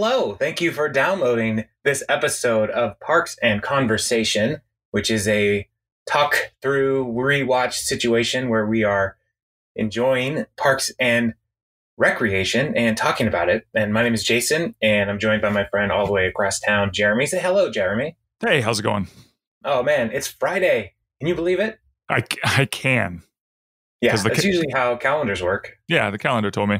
hello. Thank you for downloading this episode of Parks and Conversation, which is a talk through rewatch situation where we are enjoying parks and recreation and talking about it. And my name is Jason, and I'm joined by my friend all the way across town, Jeremy. Say hello, Jeremy. Hey, how's it going? Oh, man, it's Friday. Can you believe it? I can. Yeah, that's usually how calendars work. Yeah, the calendar told me.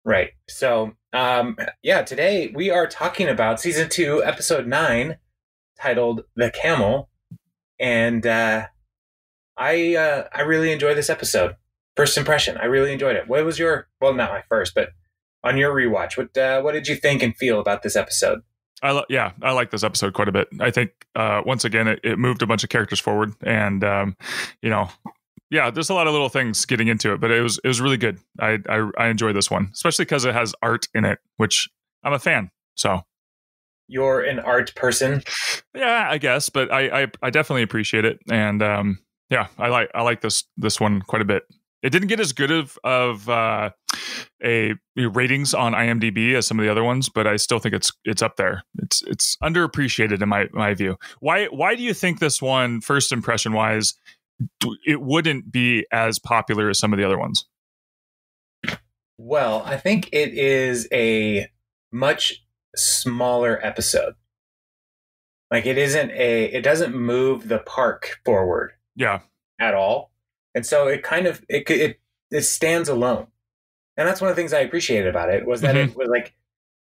Right. So, today we are talking about season 2, episode 9, titled "The Camel," and I really enjoyed this episode. First impression, I really enjoyed it. What was your not my first, but on your rewatch, what did you think and feel about this episode? I like this episode quite a bit. I think once again it moved a bunch of characters forward, and there's a lot of little things getting into it, but it was really good. I enjoyed this one, especially because it has art in it, which I'm a fan. So you're an art person, yeah, I guess, but I definitely appreciate it, and I like this one quite a bit. It didn't get as good of a ratings on IMDb as some of the other ones, but I still think it's up there. It's underappreciated in my view. Why do you think this one, first impression wise, it wouldn't be as popular as some of the other ones? Well, I think it is a much smaller episode. Like it doesn't move the park forward. Yeah. At all. And so it stands alone. And that's one of the things I appreciated about it was that It was like,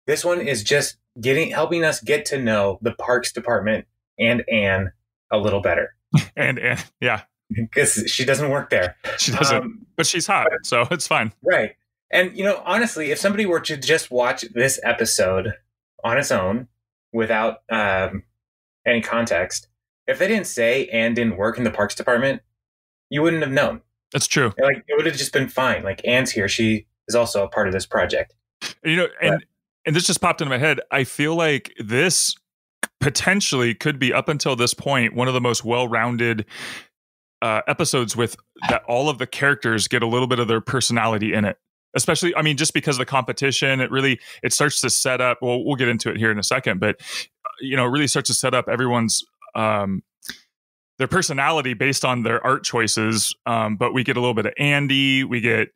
this one is just helping us get to know the parks department and Anne a little better. and yeah. Because she doesn't work there. She doesn't, but she's hot, so it's fine. Right. And, honestly, if somebody were to just watch this episode on its own without any context, if they didn't say Anne didn't work in the parks department, you wouldn't have known. That's true. Like, it would have just been fine. Like, Anne's here. She is also a part of this project. And this just popped into my head. I feel like this potentially could be, up until this point, one of the most well-rounded episodes with that all of the characters get a little bit of their personality in it. Especially, just because of the competition, it starts to set up. Well, we'll get into it here in a second, but it really starts to set up everyone's their personality based on their art choices. But we get a little bit of Andy. We get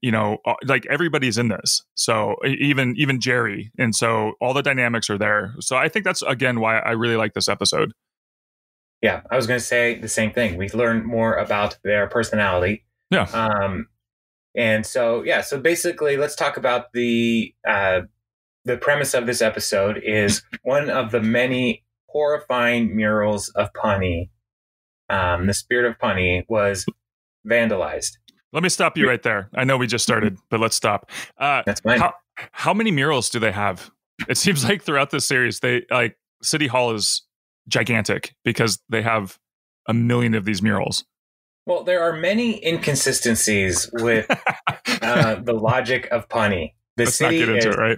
like everybody's in this. So even Jerry, and so all the dynamics are there. So I think that's again why I really like this episode. Yeah, I was going to say the same thing. We learn more about their personality. Yeah. And so basically, let's talk about the premise of this episode is one of the many horrifying murals of Pawnee. The spirit of Pawnee was vandalized. Let me stop you right there. I know we just started, but let's stop. That's fine. How many murals do they have? It seems like throughout this series, City Hall is gigantic because they have a million of these murals. Well, there are many inconsistencies with the logic of Pawnee. Let's not get into it, right?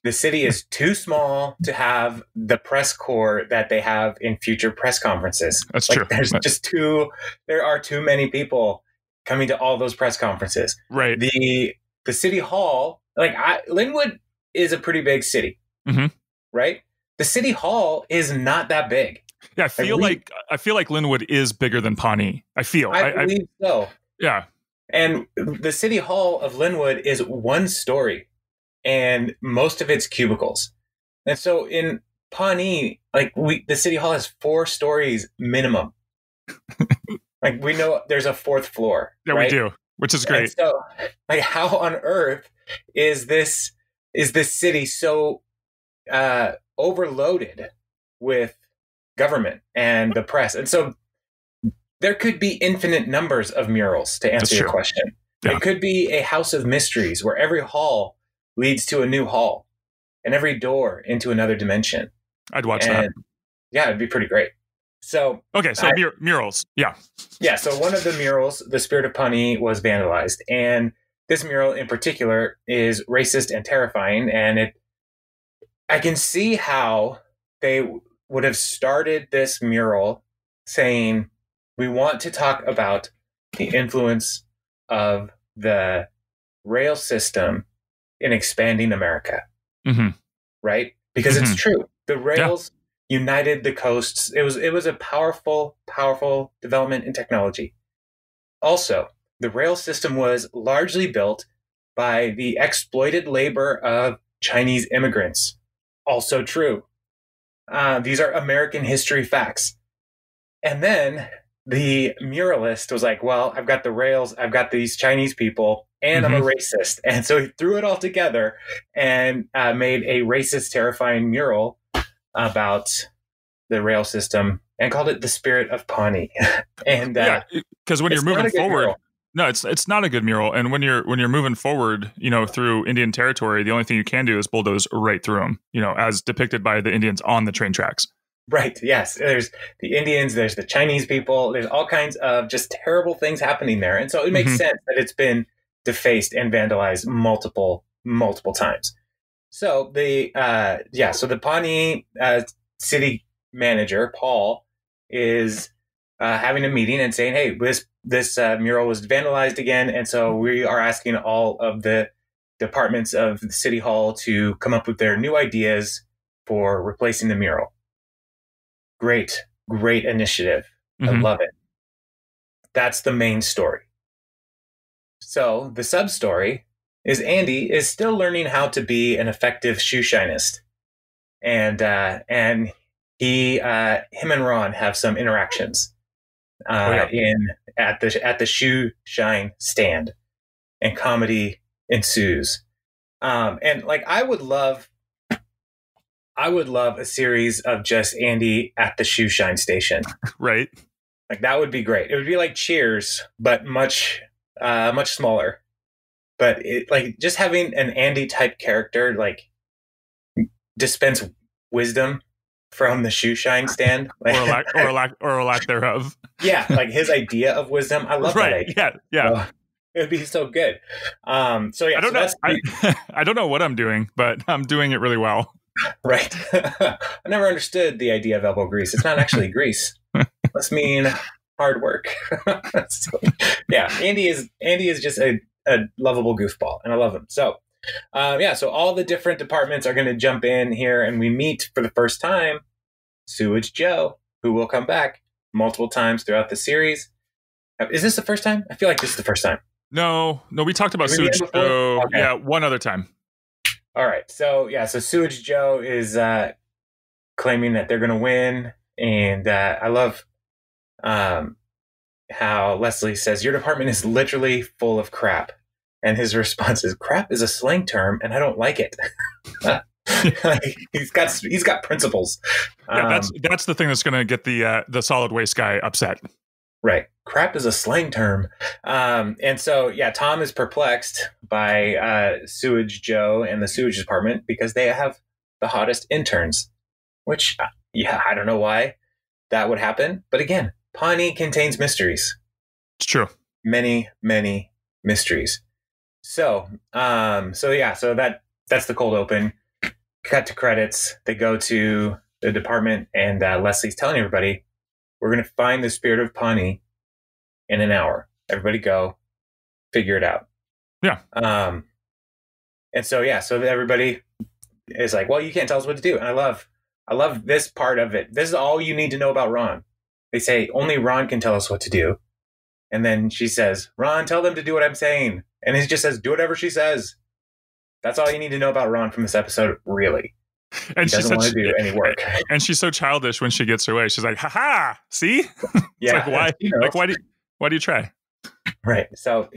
The city is too small to have the press corps that they have in future press conferences. That's true. There are too many people coming to all those press conferences. Right. The city hall, Linwood is a pretty big city, right? The city hall is not that big. Yeah, I feel like Linwood is bigger than Pawnee. I believe so. Yeah. And the city hall of Linwood is one story, and most of it's cubicles. And so in Pawnee, the city hall has 4 stories minimum. We know there's a 4th floor. Yeah, right? We do, which is great. And so, how on earth is this city so overloaded with government and the press? And so there could be infinite numbers of murals, to answer your question. Yeah. It could be a house of mysteries where every hall leads to a new hall and every door into another dimension. I'd watch that. Yeah, it'd be pretty great. So murals. Yeah. Yeah. So one of the murals, the Spirit of Pawnee, was vandalized. And this mural in particular is racist and terrifying. And I can see how they would have started this mural saying, we want to talk about the influence of the rail system in expanding America. Mm-hmm. Right? because it's Mhm. true. The Yeah. rails united the coasts. It was a powerful, powerful development in technology. Also, the rail system was largely built by the exploited labor of Chinese immigrants. Also true. These are American history facts. And then the muralist was like, well, I've got the rails, I've got these Chinese people, and I'm a Mhm. racist. And so he threw it all together and made a racist, terrifying mural about the rail system and called it The Spirit of Pawnee. And Yeah, because when you're it's not moving a good forward, mural. no, it's not a good mural. And when you're moving forward, through Indian territory, the only thing you can do is bulldoze right through them. As depicted by the Indians on the train tracks. Right. Yes. There's the Indians, there's the Chinese people, there's all kinds of just terrible things happening there. And so it makes Mhm. sense that it's been defaced and vandalized multiple times. So so the Pawnee city manager, Paul, is having a meeting and saying, hey, this mural was vandalized again. And so we are asking all of the departments of the city hall to come up with their new ideas for replacing the mural. Great initiative. I Mhm. love it. That's the main story. So the sub story is Andy is still learning how to be an effective shoe shinist, and him and Ron have some interactions Oh yeah. in at the shoe shine stand, and comedy ensues. And like I would love a series of just Andy at the shoe shine station. Right. Like that would be great. It would be like Cheers, but much smaller. But it, like just having an Andy type character like dispense wisdom from the shoe shine stand, Or a lack thereof. yeah, like his idea of wisdom. I love that Right. idea. Yeah. Yeah. So, it would be so good. So yeah, I don't so know. that's I don't know what I'm doing, but I'm doing it really well. right. I never understood the idea of elbow grease. It's not actually grease. It must mean hard work. So, yeah, Andy is just a lovable goofball, and I love him. So so all the different departments are going to jump in here, and we meet for the first time Sewage Joe, who will come back multiple times throughout the series. Is this the first time? I feel like this is the first time. No, we talked about Have we met Sewage before? Joe. Okay. Yeah, one other time. All right. So Sewage Joe is claiming that they're going to win, and I love how Leslie says your department is literally full of crap, and his response is crap is a slang term, and I don't like it. He's got principles. Yeah, that's the thing that's going to get the solid waste guy upset. Right. Crap is a slang term. And so, yeah, Tom is perplexed by Sewage Joe and the sewage department because they have the hottest interns, which, I don't know why that would happen. But again, Pawnee contains mysteries. It's true. Many, many mysteries. So that's the cold open. Cut to credits. They go to the department, and Leslie's telling everybody, we're going to find the spirit of Pawnee in an hour. Everybody go figure it out. Yeah. And so everybody is like, well, you can't tell us what to do. And I love this part of it. This is all you need to know about Ron. They say only Ron can tell us what to do. And then she says, Ron, tell them to do what I'm saying. And he just says, do whatever she says. That's all you need to know about Ron from this episode, really. And he doesn't want to do any work. And she's so childish when she gets her way. She's like, "Ha! See? Yeah. It's like, why? Like, why do you try?" Right. So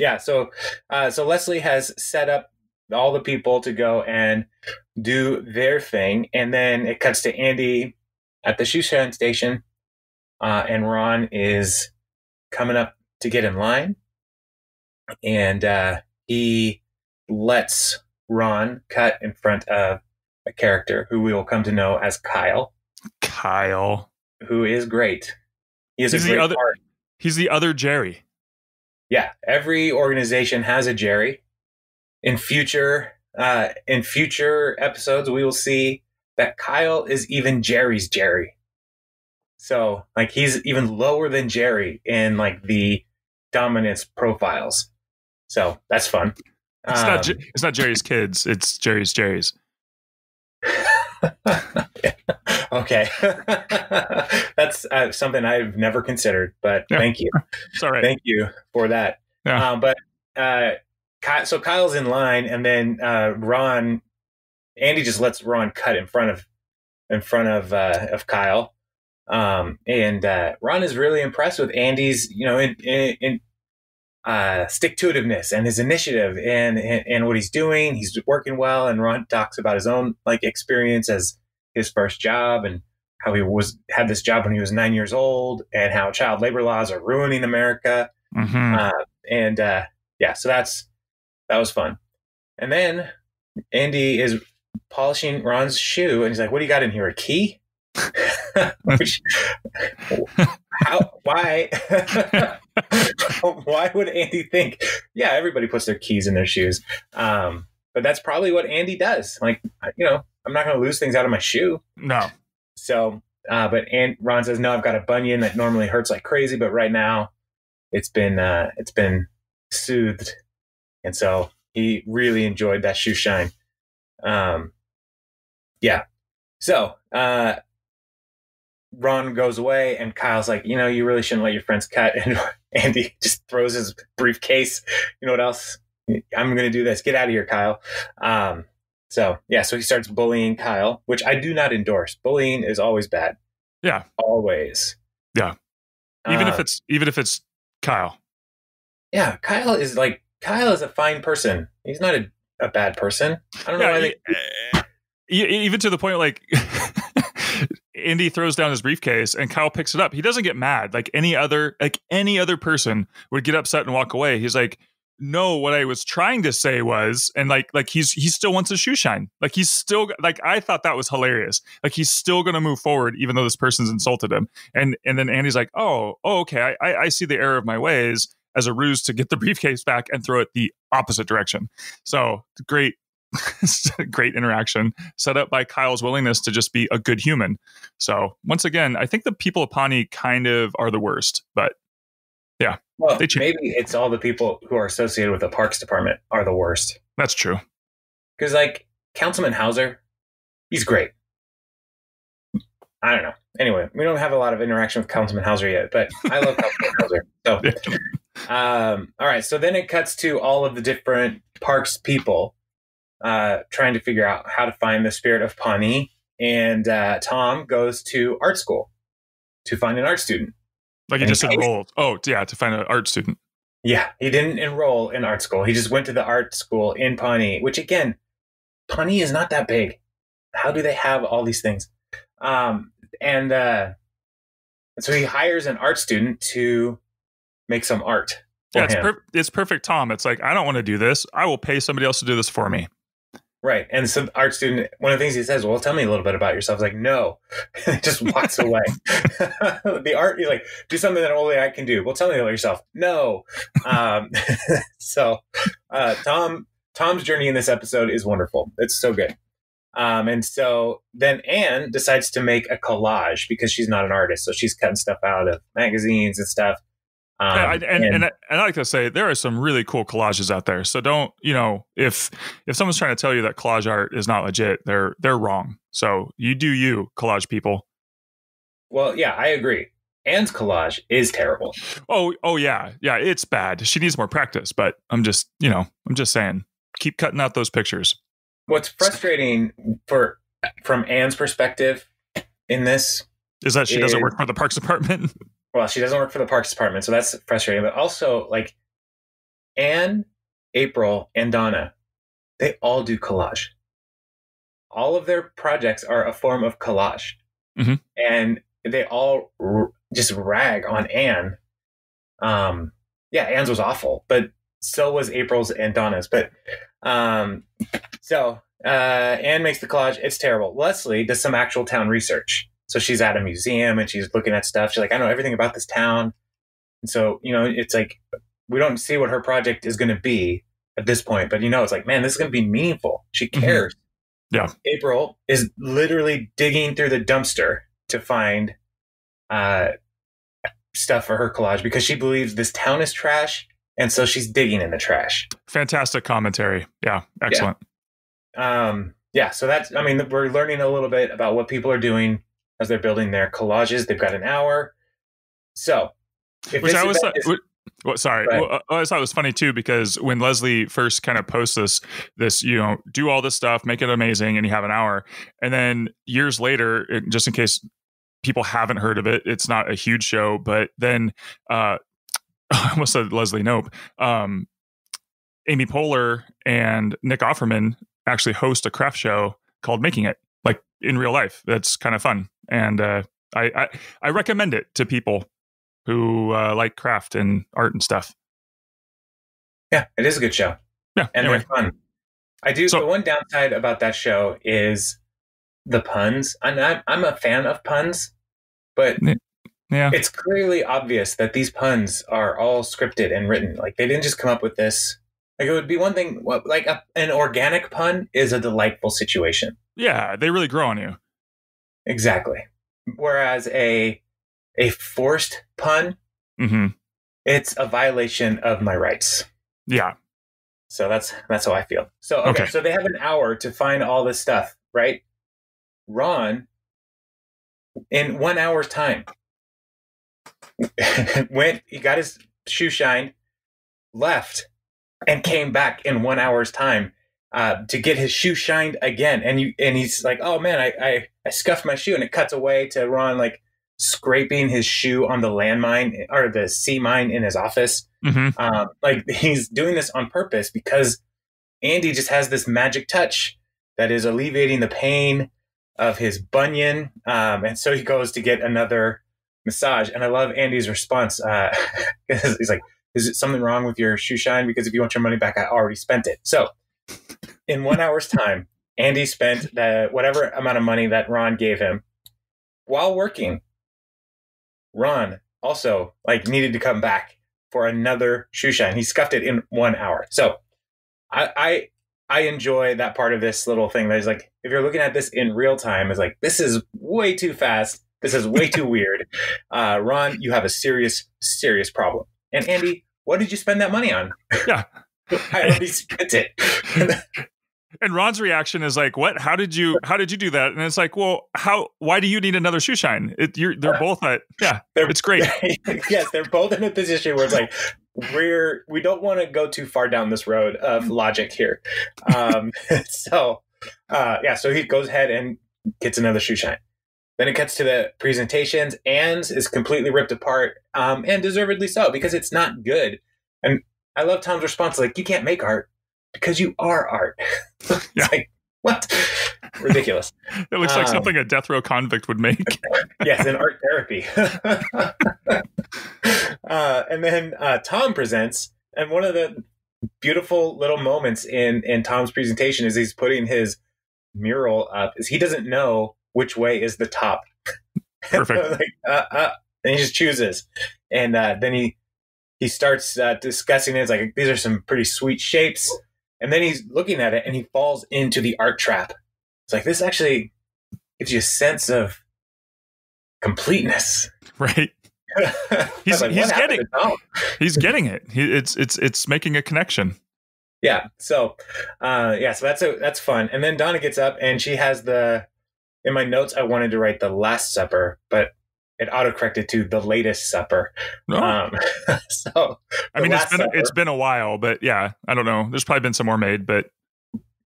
so Leslie has set up all the people to go and do their thing, and then it cuts to Andy at the shoe shine station, and Ron is coming up to get in line, and he lets Ron cut in front of a character who we will come to know as Kyle. Kyle, who is great. He's a great part. He's the other Jerry. Yeah, every organization has a Jerry. In future episodes, we will see that Kyle is even Jerry's Jerry. So, like, he's even lower than Jerry in like the dominance profiles. So that's fun. It's not Jerry's kids. It's Jerry's. Okay. That's something I've never considered, but Yeah. thank you. It's all right. Thank you for that. Yeah. But so Kyle's in line, and then Andy just lets Ron cut in front of Kyle. And Ron is really impressed with Andy's, stick-to-itiveness and his initiative and what he's doing. He's working well, and Ron talks about his own experience as his first job and how he had this job when he was 9 years old, and how child labor laws are ruining America. So that was fun. And then Andy is polishing Ron's shoe, and he's like, "What do you got in here? A key?" Why? Why would Andy think? Yeah, everybody puts their keys in their shoes, but that's probably what Andy does. I'm not going to lose things out of my shoe. No. So, but Ron says, "No, I've got a bunion that normally hurts like crazy, but right now it's been soothed," and so he really enjoyed that shoe shine. So Ron goes away, and Kyle's like, "You really shouldn't let your friends cut." And Andy just throws his briefcase. "You know what else? I'm going to do this. Get out of here, Kyle." So he starts bullying Kyle, which I do not endorse. Bullying is always bad. Yeah. Always. Yeah. Even if it's Kyle. Yeah. Kyle is a fine person. He's not a bad person. I don't know why even to the point, like, Andy throws down his briefcase and Kyle picks it up. He doesn't get mad like any other person would get upset and walk away. He's like, "No, what I was trying to say was," and like he still wants his shoe shine. Like, he's still, like, I thought that was hilarious. Like, he's still going to move forward even though this person's insulted him. And then Andy's like, oh, okay, I see the error of my ways, as a ruse to get the briefcase back and throw it the opposite direction. So great interaction set up by Kyle's willingness to just be a good human. So once again, I think the people of Pawnee kind of are the worst, but yeah. Well, maybe it's all the people who are associated with the Parks Department are the worst. That's true. Because Councilman Hauser, he's great. I don't know. Anyway, we don't have a lot of interaction with Councilman Hauser yet, but I love Councilman Hauser. So, all right. So then it cuts to all of the different parks people trying to figure out how to find the spirit of Pawnee. And Tom goes to art school to find an art student. Like, he just enrolled. Oh, yeah, to find an art student. Yeah, he didn't enroll in art school. He just went to the art school in Pawnee, which, again, Pawnee is not that big. How do they have all these things? And so he hires an art student to make some art for him. It's perfect, Tom. It's like, I don't want to do this. I will pay somebody else to do this for me. Right. And so the art student, one of the things he says, "Well, tell me a little bit about yourself." He's like, "No." Just walks away. The art, he's like, "Do something that only I can do." "Well, tell me about yourself." "No." So Tom's journey in this episode is wonderful. It's so good. And so then Anne decides to make a collage because she's not an artist. So she's cutting stuff out of magazines and stuff. And I like to say, there are some really cool collages out there. So don't, if someone's trying to tell you that collage art is not legit, they're wrong. So you do you, collage people. Well, yeah, I agree. Anne's collage is terrible. Oh yeah, it's bad. She needs more practice. But I'm just saying, keep cutting out those pictures. What's frustrating from Anne's perspective in this is that she doesn't work for the Parks Department. Well, she doesn't work for the Parks Department, so that's frustrating. But also, Anne, April, and Donna, they all do collage. All of their projects are a form of collage. Mm-hmm. And they all just rag on Anne. Anne's was awful, but so was April's and Donna's. But so Anne makes the collage. It's terrible. Leslie does some actual town research. So she's at a museum and she's looking at stuff. She's like, "I know everything about this town." And so, it's like, we don't see what her project is going to be at this point. But, it's like, man, this is going to be meaningful. She cares. Mm-hmm. Yeah. April is literally digging through the dumpster to find stuff for her collage because she believes this town is trash. And so she's digging in the trash. Fantastic commentary. Yeah. Excellent. yeah, so that's, I mean, we're learning a little bit about what people are doing as they're building their collages. They've got an hour. So if Which this I always event thought. is, Sorry. right, Well, I always thought it was funny too because when Leslie first kind of posts this, do all this stuff, make it amazing, and you have an hour, and then years later, just in case people haven't heard of it, it's not a huge show, but then I almost said Leslie Knope. Amy Poehler and Nick Offerman actually host a craft show called Making It, like in real life. That's kind of fun, and I recommend it to people who like craft and art and stuff. yeah, it is a good show. Yeah, And anyway. they're fun. I do. So, the one downside about that show is the puns. I'm a fan of puns, but yeah, it's clearly obvious that these puns are all scripted and written. Like they didn't just come up with this. Like it would be one thing, like an organic pun is a delightful situation. yeah, they really grow on you. Exactly. Whereas a forced pun, Mm-hmm. it's a violation of my rights. Yeah. So that's how I feel. So okay, so they have an hour to find all this stuff, right? Ron, in 1 hour's time, he got his shoe shined, left, and came back in 1 hour's time to get his shoe shined again. And he's like, "Oh man, I scuffed my shoe," and it cuts away to Ron like scraping his shoe on the landmine or the sea mine in his office. Mm-hmm. Like he's doing this on purpose because Andy just has this magic touch that is alleviating the pain of his bunion. And so he goes to get another massage. And I love Andy's response. He's like, "Is it something wrong with your shoe shine? Because if you want your money back, I already spent it." So in 1 hour's time, Andy spent whatever amount of money that Ron gave him while working. Ron also needed to come back for another shoe shine. He scuffed it in 1 hour. So I enjoy that part of this little thing. There's like, if you're looking at this in real time, it's like, this is way too fast. This is way too weird. Ron, you have a serious, serious problem. And Andy, what did you spend that money on? Yeah. I already spent it. And Ron's reaction is like, "What? How did you do that?" And it's like, "Well, why do you need another shoe shine? They're both it's great." Yes, they're both in a position where it's like, we don't want to go too far down this road of logic here. So he goes ahead and gets another shoe shine. Then it cuts to the presentations. Anne's is completely ripped apart, and deservedly so, because it's not good. And I love Tom's response, like, "You can't make art because you are art." It's like, what? Ridiculous. It looks like something a death row convict would make. Yes, in art therapy. And then Tom presents, and one of the beautiful little moments in Tom's presentation is he's putting his mural up. Is he doesn't know which way is the top. Perfect. And he just chooses, and then he starts discussing it. It's like, these are some pretty sweet shapes. And then he's looking at it and he falls into the art trap. It's like, this actually gives you a sense of completeness. Right. He's getting it. It's making a connection. Yeah. So that's fun. And then Donna gets up and she has in my notes, I wanted to write The Last Supper, but it autocorrected to The Latest Supper. No. So I mean, it's been a while, but yeah, I don't know. There's probably been some more made, but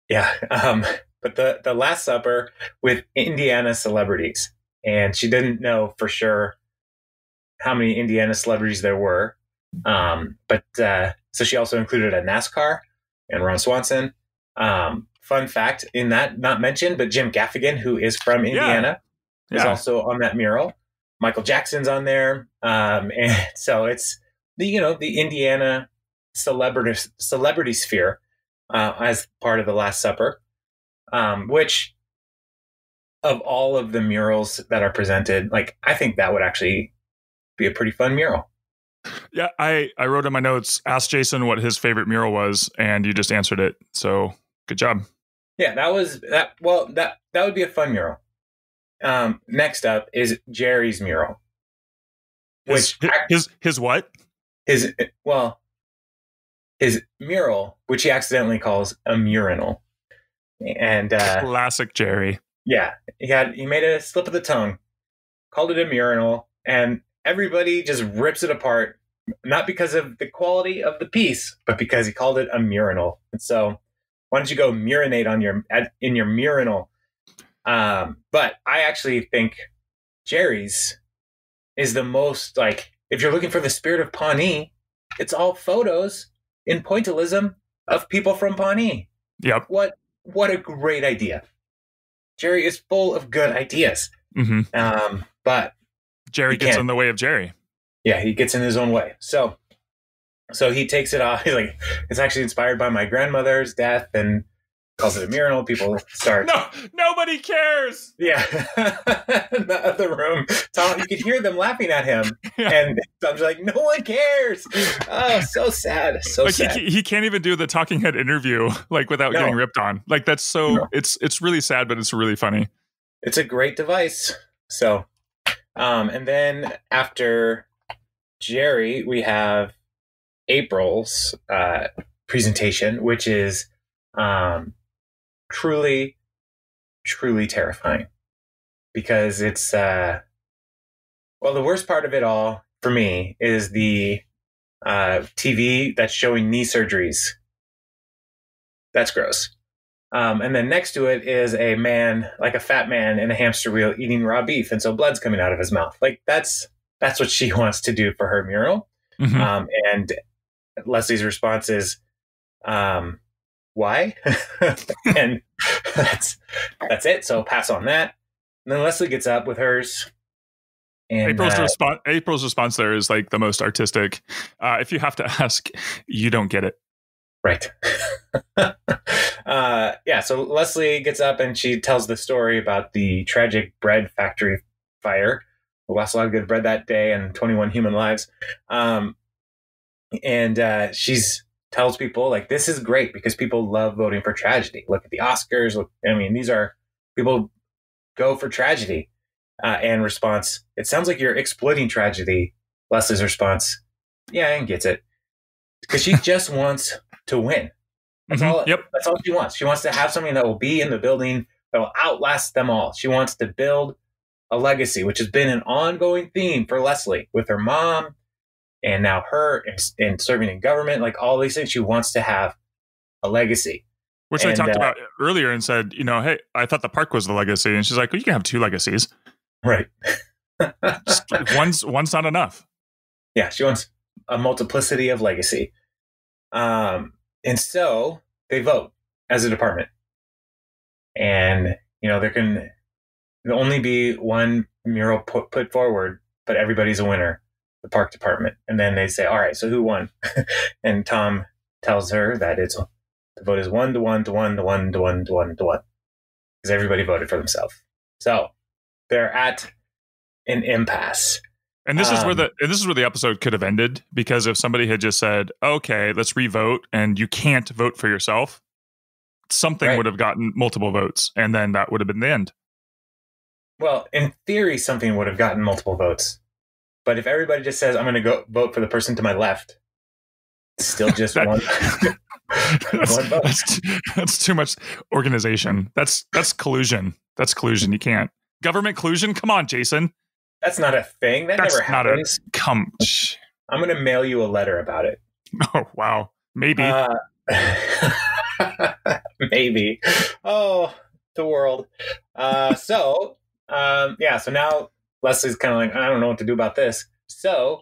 yeah. But the Last Supper with Indiana celebrities, and she didn't know for sure how many Indiana celebrities there were. But so she also included a NASCAR and Ron Swanson. Fun fact in that, not mentioned, but Jim Gaffigan, who is from Indiana, is also on that mural. Michael Jackson's on there. And so it's the Indiana celebrity sphere as part of The Last Supper, which of all of the murals that are presented, I think that would actually be a pretty fun mural. Yeah, I wrote in my notes, ask Jason what his favorite mural was, and you just answered it. So good job. Yeah, that would be a fun mural. Next up is Jerry's mural. His what? His mural, which he accidentally calls a murinal, And classic Jerry. yeah, he made a slip of the tongue, called it a mural, and everybody just rips it apart, not because of the quality of the piece, but because he called it a mural. And so, why don't you go murinate in your mural? But I actually think Jerry's is the most, like, if you're looking for the spirit of Pawnee, it's all photos in pointillism of people from Pawnee. Yep. What a great idea. Jerry is full of good ideas. Mm-hmm. But Jerry gets in the way of Jerry. Yeah, he gets in his own way. So he takes it off. He's like, it's actually inspired by my grandmother's death, and calls it a mural. People start. No, nobody cares. Yeah. In the other room, Tom, you could hear them laughing at him. Yeah. And Tom's like, no one cares. Oh, so sad. So like sad. He can't even do the talking head interview like without getting ripped on. Like that's so it's really sad, but it's really funny. It's a great device. So and then after Jerry, we have April's presentation, which is truly terrifying, because it's the worst part of it all for me is the TV that's showing knee surgeries. That's gross. And then next to it is a man, like a fat man in a hamster wheel, eating raw beef, and so blood's coming out of his mouth. Like that's what she wants to do for her mural. Mm-hmm. And Leslie's response is, why? And that's it. So pass on that. And then Leslie gets up with hers. And April's response there is like the most artistic. If you have to ask, you don't get it. Right. So Leslie gets up and she tells the story about the tragic bread factory fire. We lost a lot of good bread that day and 21 human lives. And she's tells people, like, this is great because people love voting for tragedy. Look at the Oscars. These are people go for tragedy. And response, it sounds like you're exploiting tragedy. Leslie's response, yeah, and gets it. Because she just wants to win. That's all. Yep. That's all she wants. She wants to have something that will be in the building that will outlast them all. She wants to build a legacy, which has been an ongoing theme for Leslie with her mom and now her and serving in government, like all these things. She wants to have a legacy. Which I talked about earlier and said, hey, I thought the park was the legacy. And she's like, well, you can have two legacies. Right. one's not enough. Yeah, she wants a multiplicity of legacy. And so they vote as a department. And, there can only be one mural put forward, but everybody's a winner, the park department. And then they say, all right, so who won? And Tom tells her that the vote is 1 to 1 to 1 to 1 to 1 to 1 to 1. Because everybody voted for themselves. So they're at an impasse. And this is where the episode could have ended, because if somebody had just said, okay, let's re-vote, and you can't vote for yourself, something would have gotten multiple votes, and then that would have been the end. Well, in theory, something would have gotten multiple votes. But if everybody just says, I'm going to go vote for the person to my left, it's still just one vote. That's too much organization. That's collusion. That's collusion. You can't. Government collusion? Come on, Jason. That's not a thing. That's never happens. I'm going to mail you a letter about it. Oh, wow. Maybe. Maybe. Oh, the world. So now Leslie's kind of like, I don't know what to do about this. So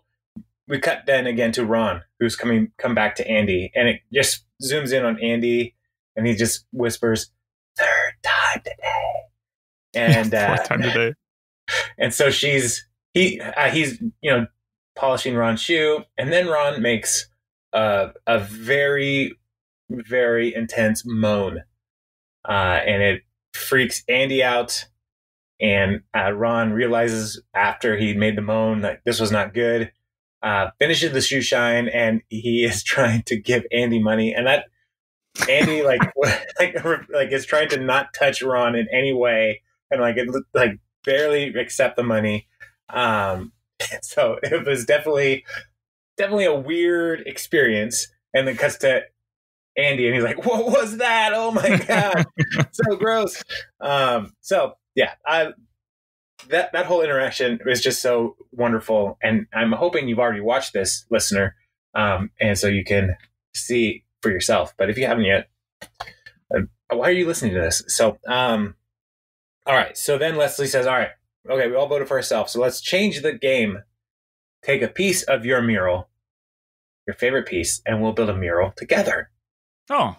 we cut then again to Ron, who's come back to Andy, and it just zooms in on Andy, and he just whispers, "Third time today." And fourth time today. And so he's polishing Ron's shoe, and then Ron makes a very, very intense moan, and it freaks Andy out. And Ron realizes after he made the moan that this was not good. Finishes the shoe shine, and he is trying to give Andy money, and that Andy like is trying to not touch Ron in any way, and like barely accept the money. So it was definitely a weird experience. And then cuts to Andy, and he's like, "What was that? Oh my god, so gross." So yeah, that whole interaction was just so wonderful, and I'm hoping you've already watched this, listener, and so you can see for yourself. But if you haven't yet, why are you listening to this? So, all right. So then Leslie says, "All right, okay, we all voted for ourselves. So let's change the game. Take a piece of your mural, your favorite piece, and we'll build a mural together." Oh,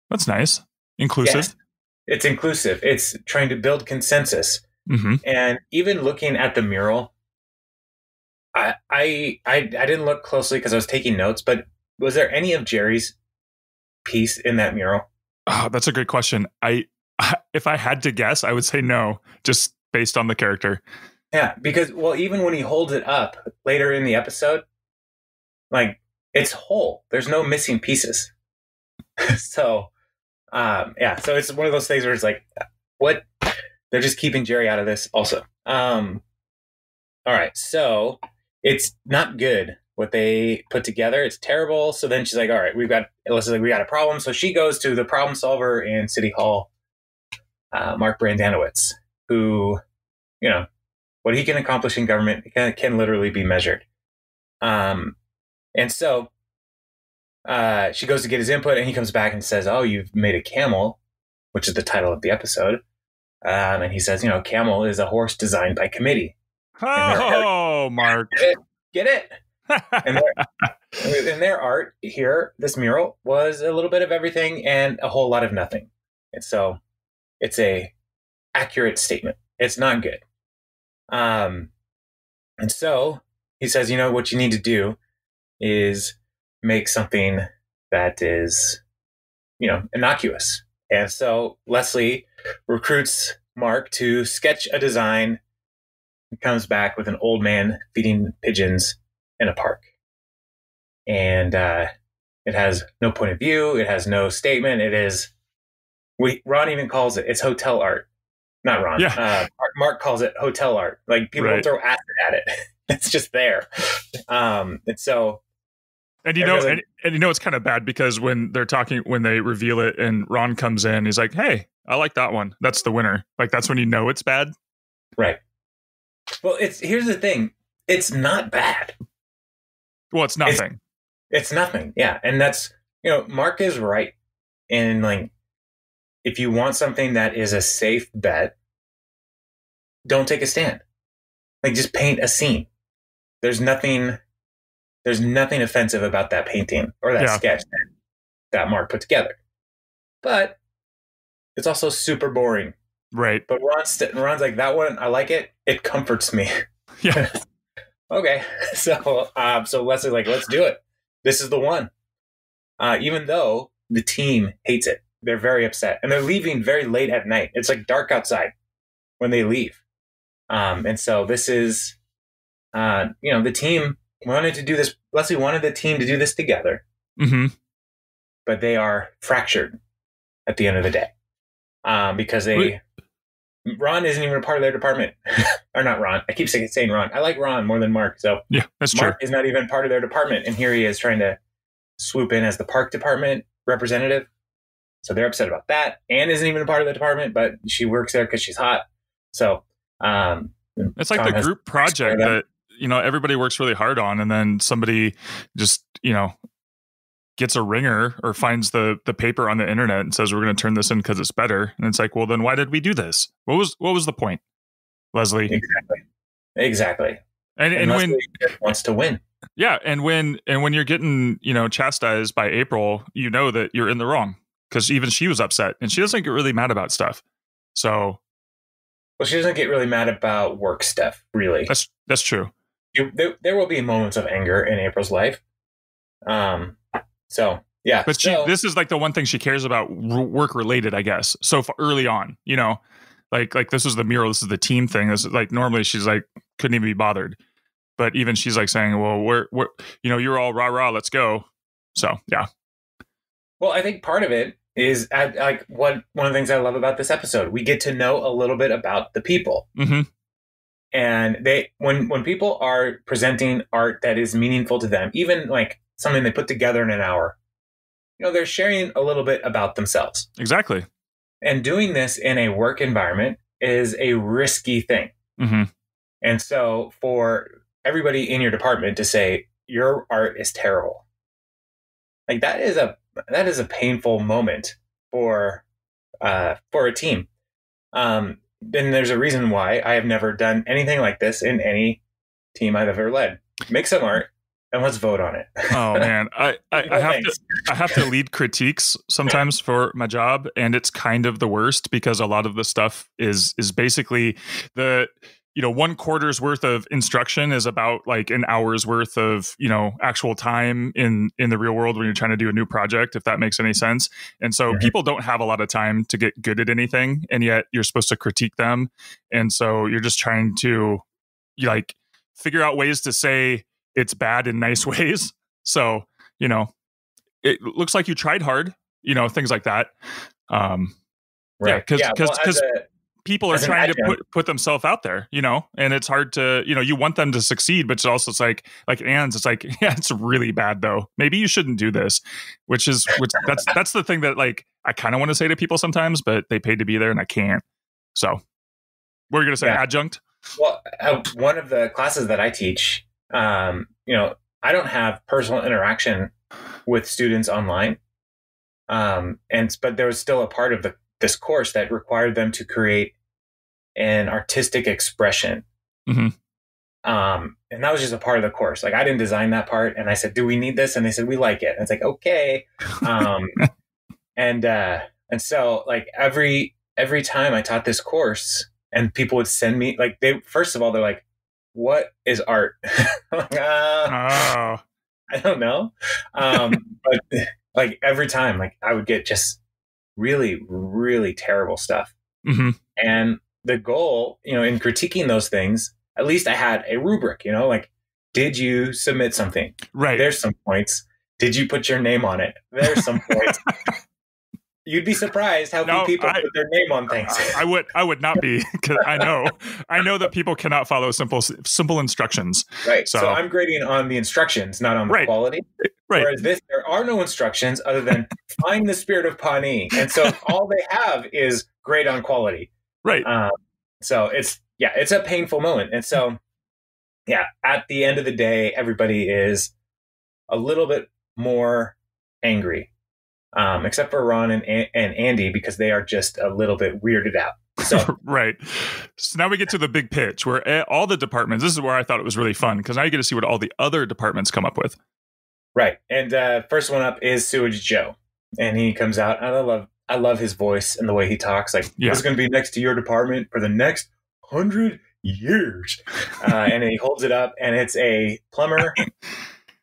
that's nice. Inclusive. Yes, it's inclusive. It's trying to build consensus. Mm-hmm. And even looking at the mural, I didn't look closely because I was taking notes, but was there any of Jerry's piece in that mural? Oh, that's a great question. If I had to guess, I would say no, just based on the character. Yeah, because, well, even when he holds it up later in the episode, like, it's whole. There's no missing pieces. So, yeah, so it's one of those things where it's like, what? They're just keeping Jerry out of this also. All right, so it's not good what they put together. It's terrible. So then she's like, all right, we got a problem. So she goes to the problem solver in City Hall, Mark Brandanowitz, who, you know, what he can accomplish in government can literally be measured. And so she goes to get his input, and he comes back and says, "Oh, you've made a camel," which is the title of the episode. And he says, camel is a horse designed by committee. Oh, Mark. Get it? And in their art here, this mural was a little bit of everything and a whole lot of nothing. And so it's a accurate statement. It's not good. And so he says, what you need to do is make something that is, innocuous. And so Leslie recruits Mark to sketch a design and comes back with an old man feeding pigeons in a park. And it has no point of view. It has no statement. It is, Ron even calls it's hotel art. Not Ron. Yeah. Mark calls it hotel art. Like, people don't throw acid at it. It's just there. And so... And it's kind of bad because when they reveal it and Ron comes in, he's like, "Hey, I like that one. That's the winner." Like, that's when you know it's bad. Right. Well, here's the thing. It's not bad. Well, it's nothing. It's nothing. Yeah. And that's, Mark is right. And like, if you want something that is a safe bet, don't take a stand. Like, just paint a scene. There's nothing offensive about that painting or that sketch that Mark put together. But it's also super boring. Right. But Ron's like, that one, I like it. It comforts me. Yeah. Okay. So Leslie's like, let's do it. This is the one. Even though the team hates it. They're very upset. And they're leaving very late at night. It's like dark outside when they leave. And so this is, the team wanted to do this. Leslie wanted the team to do this together. Mm-hmm. But they are fractured at the end of the day. Because Ron isn't even a part of their department. Or not Ron. I keep saying Ron. I like Ron more than Mark. So yeah, that's Mark true. is not even part of their department. And here he is trying to swoop in as the park department representative. So they're upset about that. Anne isn't even a part of the department, but she works there because she's hot. So it's like the group project that, everybody works really hard on, and then somebody just, gets a ringer or finds the paper on the internet and says, we're going to turn this in because it's better. And it's like, well, then why did we do this? What was the point, Leslie? Exactly. And when wants to win. Yeah. And when you're getting, chastised by April, that you're in the wrong, because even she was upset and she doesn't get really mad about stuff. So. Well, she doesn't get really mad about work stuff, really. That's true. There will be moments of anger in April's life. So, yeah. But this is like the one thing she cares about, work related, I guess. So early on, like this is the mural, this is the team thing. This is like, normally she's like, couldn't even be bothered. But even she's like saying, well, we're you're all rah, rah, let's go. So, yeah. Well, I think part of it is like one of the things I love about this episode. We get to know a little bit about the people. Mm-hmm. And when people are presenting art that is meaningful to them, even like something they put together in an hour, they're sharing a little bit about themselves. Exactly. And doing this in a work environment is a risky thing. Mm-hmm. And so for everybody in your department to say, your art is terrible, like that is a painful moment for a team. Then there's a reason why I have never done anything like this in any team I've ever led. Make some art and let's vote on it. Oh man, I have to lead critiques sometimes for my job, and it's kind of the worst because a lot of the stuff is basically the 1/4's worth of instruction is about like an hour's worth of actual time in the real world when you're trying to do a new project, if that makes any sense. And so people don't have a lot of time to get good at anything, and yet you're supposed to critique them, and so you're just trying to like figure out ways to say it's bad in nice ways. So it looks like you tried hard, things like that. Right. Because people are trying to put themselves out there, and it's hard to, you want them to succeed, but it's like Anne's, it's like, yeah, it's really bad though. Maybe you shouldn't do this, which that's the thing that like, I kind of want to say to people sometimes, but they paid to be there and I can't. So what are you going to say? Yeah. Adjunct? Well, one of the classes that I teach, I don't have personal interaction with students online. But there was still a part of this course that required them to create an artistic expression. Mm-hmm. And that was just a part of the course. Like I didn't design that part. And I said, do we need this? And they said, we like it. And it's like, okay. And so like every time I taught this course and people would send me like, first of all, they're like, what is art? Like, I don't know. But like every time, like I would get just really, really terrible stuff. Mm-hmm. And the goal, in critiquing those things, at least I had a rubric, like, did you submit something? Right. There's some points. Did you put your name on it? There's some points. You'd be surprised how few people put their name on things. I would not be, because I know that people cannot follow simple instructions. Right. So I'm grading on the instructions, not on the quality. Right. Whereas there are no instructions other than find the spirit of Pawnee. And so all they have is grade on quality. Right. So it's a painful moment. And so, at the end of the day, everybody is a little bit more angry. Except for Ron and Andy, because they are just a little bit weirded out. So right. So now we get to the big pitch where all the departments, this is where I thought it was really fun, because now you get to see what all the other departments come up with. Right. And first one up is Sewage Joe. And he comes out. And I love his voice and the way he talks. Like, this is going to be next to your department for the next 100 years. And he holds it up, and it's a plumber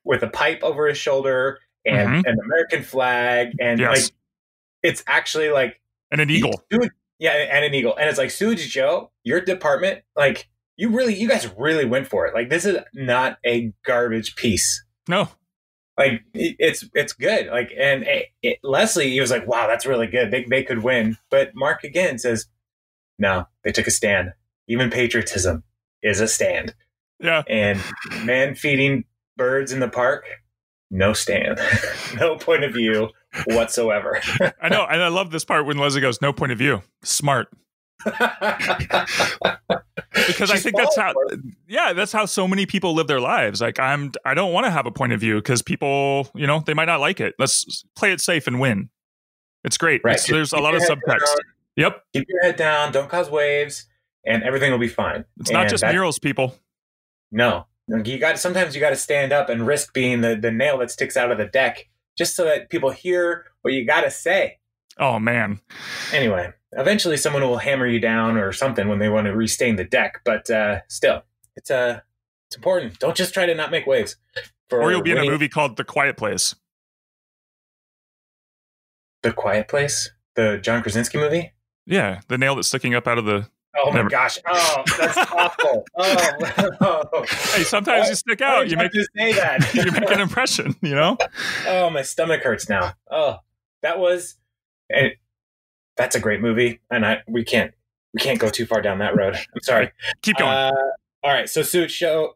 with a pipe over his shoulder and an American flag. And like, it's actually like... And an eagle. And an eagle. And it's like, Sewage Joe, your department, like, you guys really went for it. Like, this is not a garbage piece. No. Like, it's good. Like, and Leslie, he was like, wow, that's really good. They could win. But Mark again says, no, they took a stand. Even patriotism is a stand. Yeah. And man feeding birds in the park, no stand. No point of view whatsoever. I know. And I love this part when Leslie goes, no point of view. Smart. Because I think that's how so many people live their lives. Like I don't want to have a point of view because people, they might not like it. Let's play it safe and win. It's great. Right. There's a lot of subtext. Yep. Keep your head down. Don't cause waves, and everything will be fine. It's not just murals, people. No, sometimes you got to stand up and risk being the nail that sticks out of the deck, just so that people hear what you got to say. Oh man. Anyway. Eventually, someone will hammer you down or something when they want to restain the deck. But still, it's important. Don't just try to not make waves. Or you'll be in a movie called The Quiet Place. The Quiet Place? The John Krasinski movie? Yeah, the nail that's sticking up out of the... Oh, my gosh. Oh, that's awful. Oh. Hey, sometimes you stick out. You make to say that. You make an impression, Oh, my stomach hurts now. Oh, that was... That's a great movie, and we can't go too far down that road. I'm sorry. Keep going. All right, so Sewage Joe,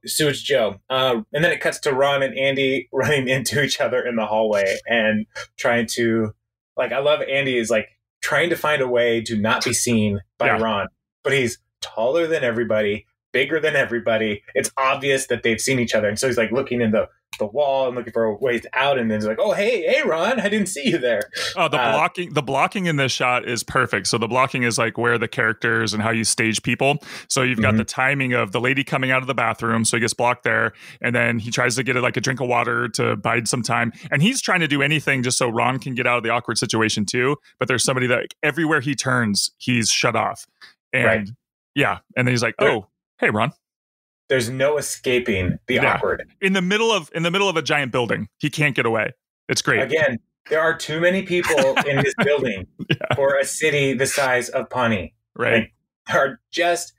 and then it cuts to Ron and Andy running into each other in the hallway and trying to, like, I love Andy is like trying to find a way to not be seen by Yeah. Ron, but he's taller than everybody, bigger than everybody. It's obvious that they've seen each other, and so he's like looking in the wall and looking for ways out, and then he's like, "Oh, hey, Ron, I didn't see you there." Oh, the blocking in this shot is perfect. So the blocking is like where the characters and how you stage people. So you've got the timing of the lady coming out of the bathroom, so he gets blocked there, and then he tries to get like a drink of water to bide some time, and he's trying to do anything just so Ron can get out of the awkward situation too. But there's somebody that like, everywhere he turns, he's shut off, and yeah, and then he's like, "Oh, hey, Ron." There's no escaping the awkward. In the middle of a giant building. He can't get away. It's great. Again, there are too many people in this building for a city the size of Pawnee. Right. Like, there are just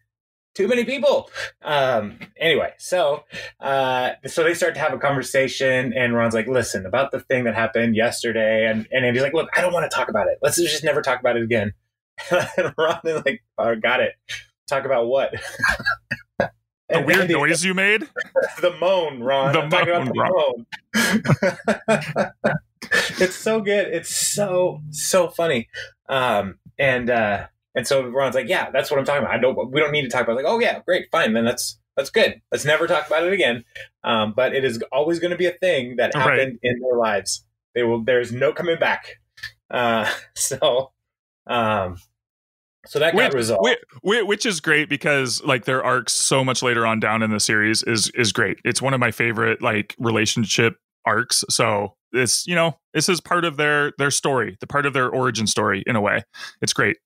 too many people. Anyway, so they start to have a conversation, and Ron's like, "Listen, about the thing that happened yesterday," and Andy's like, "Look, I don't want to talk about it. Let's just never talk about it again." And Ron is like, "Oh, got it. Talk about what?" The weird noise you made? The moan, Ron. I'm talking about the moan. It's so good. It's so funny. And so Ron's like, "Yeah, that's what I'm talking about. We don't need to talk about it." Like, "Oh yeah, great, fine. Then that's good. Let's never talk about it again." But it is always going to be a thing that happened in their lives. There's no coming back. So that got resolved. Which is great because like their arcs so much later on down in the series is great. It's one of my favorite like relationship arcs. So this is part of their story, the part of their origin story in a way. It's great.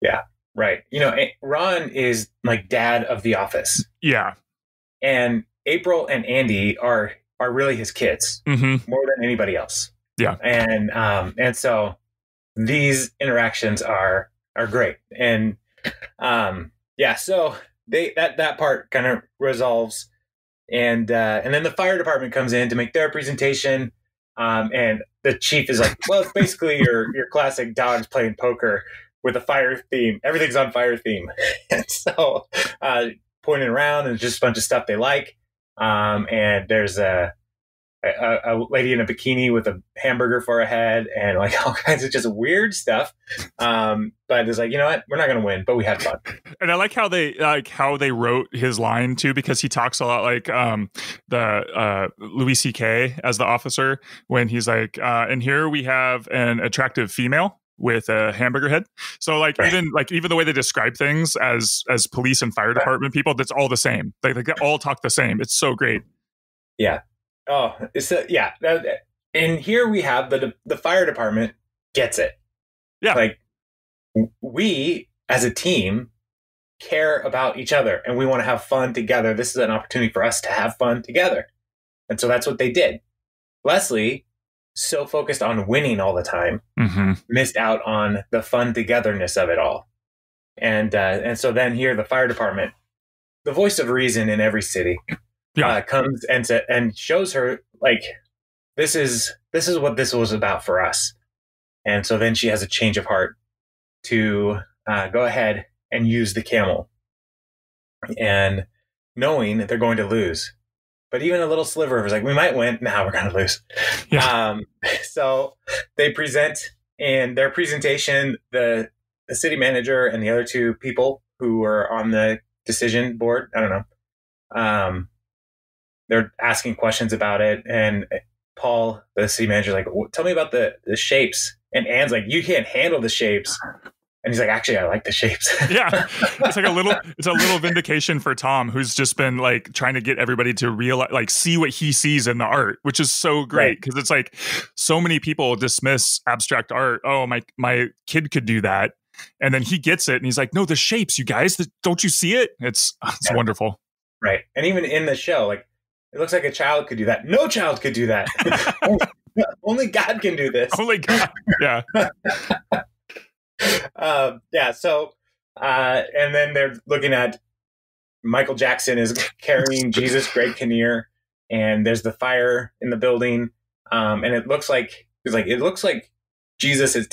Yeah, right. Ron is like dad of the office. Yeah. And April and Andy are really his kids more than anybody else. Yeah. And so these interactions are great. And so that part kind of resolves, and then the fire department comes in to make their presentation, and the chief is like, "Well, it's basically your classic dogs playing poker with a fire theme. Everything's on fire theme." And so pointing around, and just a bunch of stuff they like, and there's a lady in a bikini with a hamburger for a head, and like all kinds of just weird stuff. But it's like, you know what? We're not going to win, but we had fun. And I like how they wrote his line too, because he talks a lot like the Louis C.K. as the officer when he's like, and here we have an attractive female with a hamburger head. So like even the way they describe things as police and fire department people, that's all the same. They all talk the same. It's so great. Yeah. Oh, and here we have the fire department gets it. Yeah. Like, we as a team care about each other, and we want to have fun together. This is an opportunity for us to have fun together. And so that's what they did. Leslie, so focused on winning all the time, missed out on the fun togetherness of it all. And so then here, the fire department, the voice of reason in every city, comes and shows her like, this is what this was about for us. And so then she has a change of heart to go ahead and use the camel, and knowing that they're going to lose, but even a little sliver of it was like, we might win. Now we're going to lose. Yeah. So they present in their presentation, the city manager and the other two people who were on the decision board, I don't know, they're asking questions about it. And Paul, the city manager, is like, tell me about the shapes. And Anne's like, you can't handle the shapes. And he's like, actually, I like the shapes. Yeah. It's like it's a little vindication for Tom, who's just been like trying to get everybody to realize, like, see what he sees in the art, which is so great. Because it's like so many people dismiss abstract art. Oh, my kid could do that. And then he gets it and he's like, no, the shapes, you guys, don't you see it? It's wonderful. Right. And even in the show, like, it looks like a child could do that. No child could do that. Only God can do this. Only God. Yeah. So, and then they're looking at Michael Jackson is carrying Jesus, Greg Kinnear, and there's the fire in the building. And it looks like Jesus is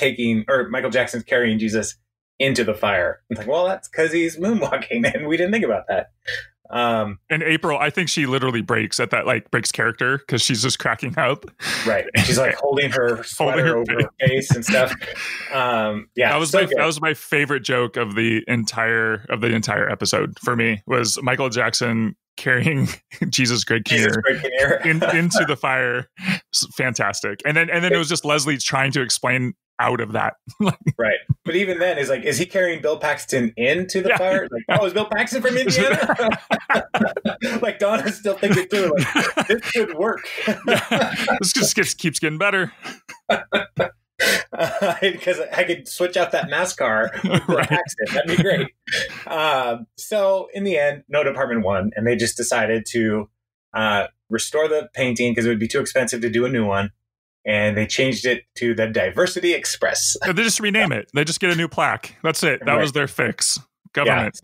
or Michael Jackson's carrying Jesus into the fire. It's like, well, that's because he's moonwalking, and we didn't think about that. And April, I think she literally breaks at that, like breaks character because she's just cracking up. Right. She's like holding her sweater over her face and stuff. Yeah. That was my favorite joke of the entire episode for me, was Michael Jackson carrying Jesus Greg Kinnear into the fire. Fantastic. And then it was just Leslie trying to explain out of that. Right. But even then, is he carrying Bill Paxton into the fire? Like, oh, is Bill Paxton from Indiana? Like, Donna's still thinking through, like, this could work. This just keeps getting better. Because I could switch out that NASCAR with Bill Paxton. That'd be great. So in the end, no department won, and they just decided to restore the painting because it would be too expensive to do a new one. And they changed it to the Diversity Express. They just rename it. They just get a new plaque. That's it. That was their fix. Government.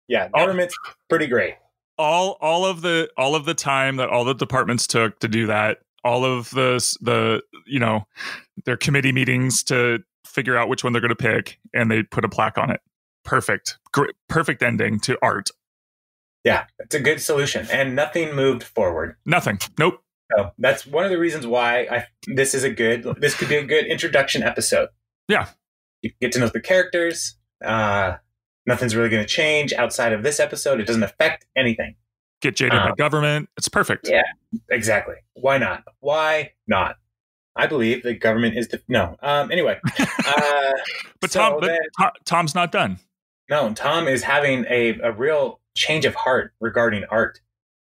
Government's pretty great. All of the time that all the departments took to do that, all of the their committee meetings to figure out which one they're going to pick, and they put a plaque on it. Perfect. Great, perfect ending to art. Yeah, it's a good solution, and nothing moved forward. Nothing. Nope. So that's one of the reasons why this could be a good introduction episode. Yeah. You get to know the characters. Nothing's really going to change outside of this episode. It doesn't affect anything. Get jaded by government. It's perfect. Yeah, exactly. Why not? Why not? I believe the government is anyway. But Tom's not done. No, Tom is having a real change of heart regarding art.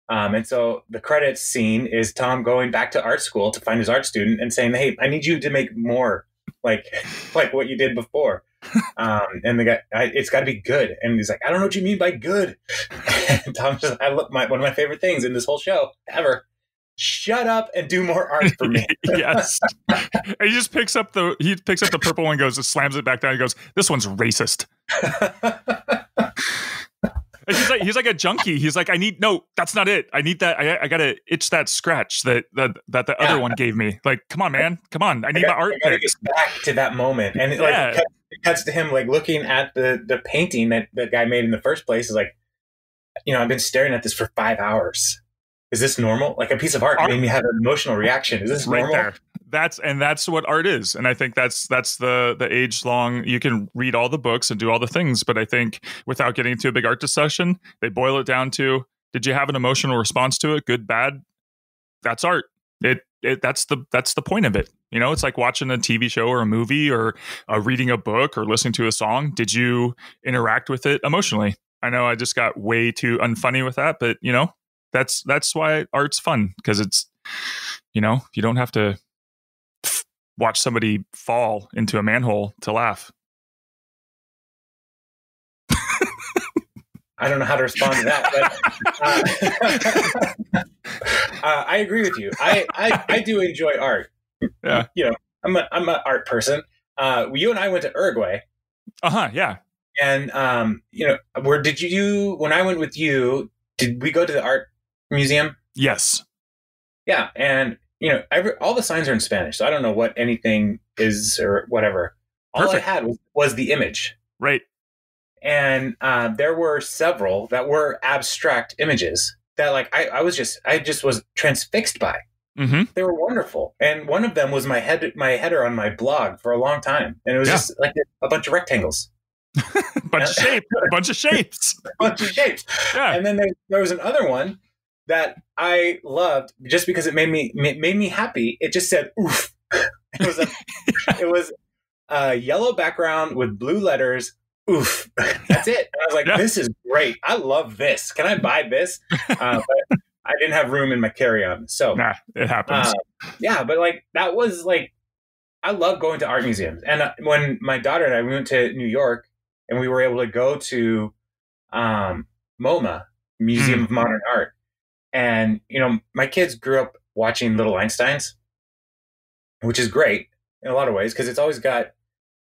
And so the credits scene is Tom going back to art school to find his art student and saying, "Hey, I need you to make more like what you did before." And the guy, it's got to be good. And he's like, "I don't know what you mean by good." And Tom's just, one of my favorite things in this whole show ever. Shut up and do more art for me. Yes. And he just picks up the purple one, goes, slams it back down. He goes, "This one's racist." He's like a junkie. He's like, that's not it. I need that. I gotta itch that scratch that the other one gave me. Like, come on, man. Come on. I need my art fix. Get back to that moment. And it cuts to him like looking at the painting that the guy made in the first place. Is like, I've been staring at this for 5 hours. Is this normal? Like, a piece of art made me have an emotional reaction. Is this normal? There. That's what art is. And I think that's the age long, you can read all the books and do all the things, but I think without getting into a big art discussion, they boil it down to, did you have an emotional response to it? Good, bad? That's art. That's the point of it. It's like watching a TV show or a movie or reading a book or listening to a song. Did you interact with it emotionally? I know I just got way too unfunny with that, but that's why art's fun, because it's, you don't have to watch somebody fall into a manhole to laugh. I don't know how to respond to that, but I agree with you. I do enjoy art. Yeah. I'm an art person. You and I went to Uruguay. Yeah. And where did you? When I went with you, did we go to the art museum? Yes. Yeah, and all the signs are in Spanish, so I don't know what anything is or whatever. All I had was the image. Right. And there were several that were abstract images that, like, I just was transfixed by. Mm-hmm. They were wonderful, and one of them was my header on my blog for a long time, and it was just like a bunch of rectangles. A bunch of shapes. Yeah. And then there was another one that I loved just because it made me happy. It just said "oof." It was a yellow background with blue letters. Oof. That's it. And I was like, This is great. I love this. Can I buy this? But I didn't have room in my carry-on. So it happens. But like, that was like, I love going to art museums. And when my daughter and I went to New York and we were able to go to MoMA, Museum of Modern Art. And, my kids grew up watching Little Einsteins, which is great in a lot of ways, because it's always got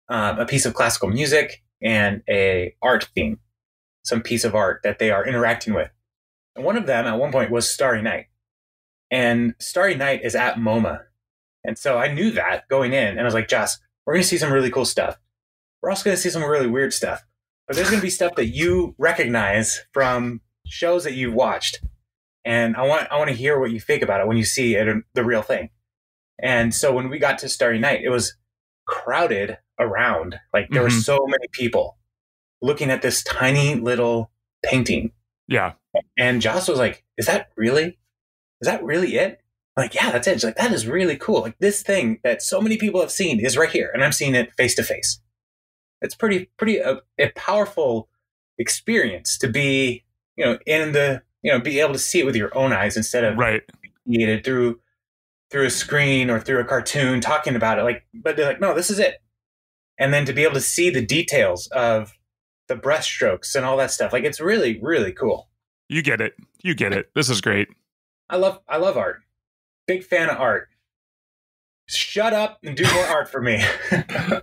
a piece of classical music and a art theme, some piece of art that they are interacting with. And one of them at one point was Starry Night. And Starry Night is at MoMA. And so I knew that going in, and I was like, Joss, we're going to see some really cool stuff. We're also going to see some really weird stuff. But there's going to be stuff that you recognize from shows that you've watched, and I want to hear what you think about it when you see it, the real thing. And so when we got to Starry Night, it was crowded around. Like there were so many people looking at this tiny little painting. Yeah. And Joss was like, is that really it? I'm like, yeah, that's it. She's like, that is really cool. Like this thing that so many people have seen is right here. And I'm seeing it face to face. It's pretty a powerful experience to be, in the, be able to see it with your own eyes instead of seeing it through a screen or through a cartoon talking about it. Like, but they're like, no, this is it. And then to be able to see the details of the brushstrokes and all that stuff. Like, it's really, really cool. You get it. This is great. I love art. Big fan of art. Shut up and do more art for me.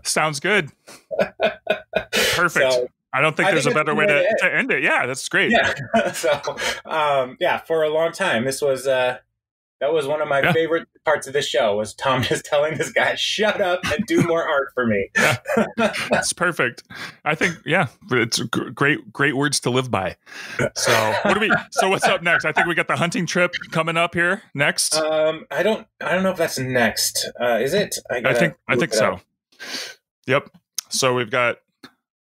Sounds good. Perfect. So, I don't think there's a better way to end it. Yeah, that's great. Yeah. So, for a long time, this was that was one of my favorite parts of this show, was Tom just telling this guy, shut up and do more art for me. Yeah. That's perfect. I think, it's great words to live by. So what's up next? I think we got the hunting trip coming up here next. I don't know if that's next. Is it? I think so. Yep. So we've got,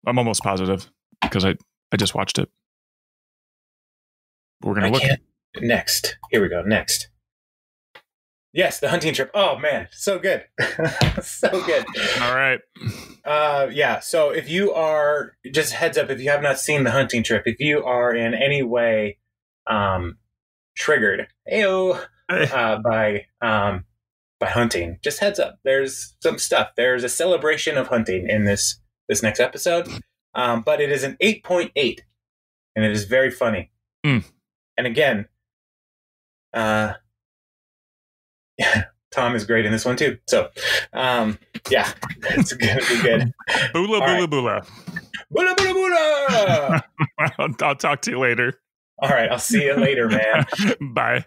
I'm almost positive because I just watched it. We're going to look. Next. Here we go. Next. Yes, the hunting trip. Oh man, so good. So good. All right. So if you are, just heads up, if you have not seen the hunting trip, if you are in any way triggered by hunting, just heads up. There's some stuff. There's a celebration of hunting in this next episode. But it is an 8.8, and it is very funny. And again, Tom is great in this one too. So, it's going to be good. Bula, bula, bula. Bula, bula, bula. I'll talk to you later. All right. I'll see you later, man. Bye.